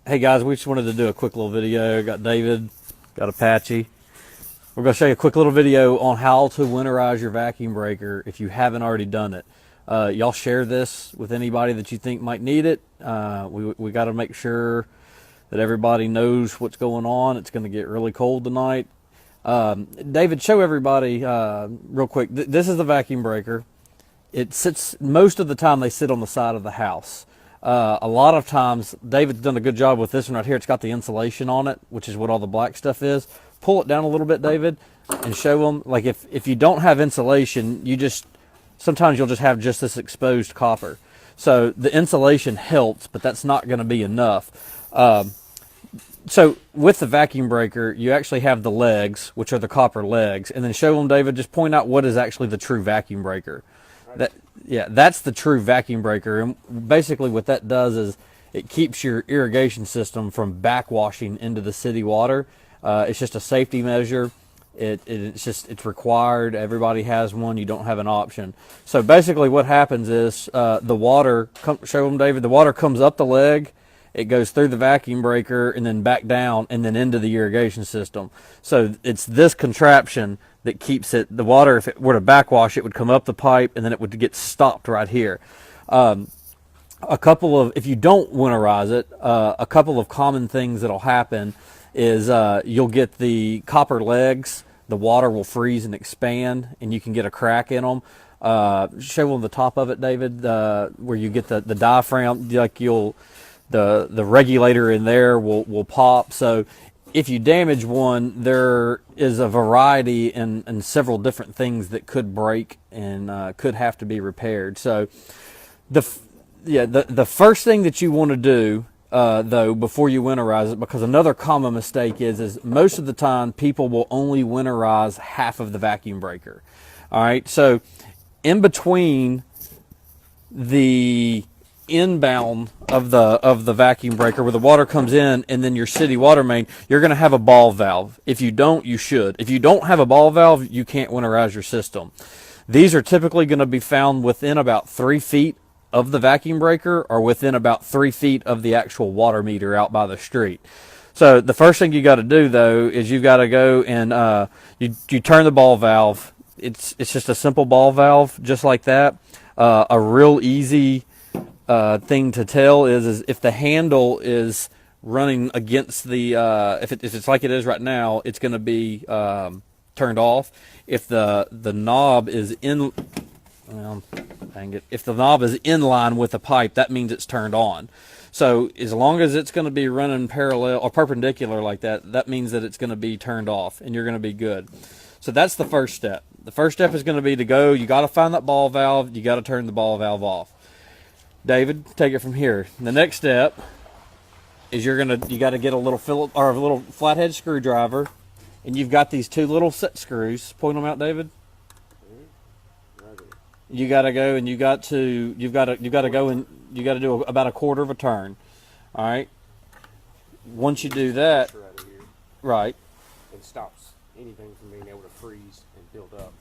Hey guys, we just wanted to do a quick little video. Got David, got Apache. We're going to show you a quick little video on how to winterize your vacuum breaker if you haven't already done it. Y'all share this with anybody that you think might need it. We got to make sure that everybody knows what's going on. It's going to get really cold tonight. David, show everybody real quick. This is the vacuum breaker. It sits, most of the time they sit on the side of the house. A lot of times, David's done a good job with this one right here. It's got the insulation on it, which is what all the black stuff is. Pull it down a little bit, David, and show them. Like if you don't have insulation, sometimes you'll just have just this exposed copper. So the insulation helps, but that's not going to be enough. So with the vacuum breaker, you actually have the legs, which are the copper legs, and then show them, David, just point out what is actually the true vacuum breaker. That's the true vacuum breaker. And basically what that does is it keeps your irrigation system from backwashing into the city water. It's just a safety measure. It's required. Everybody has one. You don't have an option. So basically what happens is the water, show them, David, the water comes up the leg. It goes through the vacuum breaker and then back down and then into the irrigation system. So it's this contraption that keeps the water, if it were to backwash, it would come up the pipe and then it would get stopped right here. If you don't winterize it, a couple of common things that'll happen is you'll get the copper legs, the water will freeze and expand and you can get a crack in them. Show on the top of it, David, where you get the diaphragm, like the regulator in there will pop. So if you damage one, there is a variety and several different things that could break and could have to be repaired. So the first thing that you want to do though before you winterize it, because another common mistake is most of the time people will only winterize half of the vacuum breaker. All right, so in between the inbound of the vacuum breaker where the water comes in and then your city water main, you're going to have a ball valve. If you don't, you should. If you don't have a ball valve, you can't winterize your system. These are typically going to be found within about 3 feet of the vacuum breaker or within about 3 feet of the actual water meter out by the street. So the first thing you got to do though is you've got to go and you turn the ball valve. It's just a simple ball valve just like that. A real easy thing to tell is if the handle is running against the if it's like it is right now, it's going to be turned off. If the knob is if the knob is in line with the pipe, that means it's turned on. So as long as it's going to be running parallel or perpendicular like that, that means that it's going to be turned off and you're going to be good. So that's the first step. The first step is going to be you got to find that ball valve, you got to turn the ball valve off. David, take it from here. The next step is you got to get a little a little flathead screwdriver, and you've got these two little set screws. Point them out, David. You got to go and you got to go and you got to do about a quarter of a turn. All right. Once you do that, right, it stops anything from being able to freeze and build up.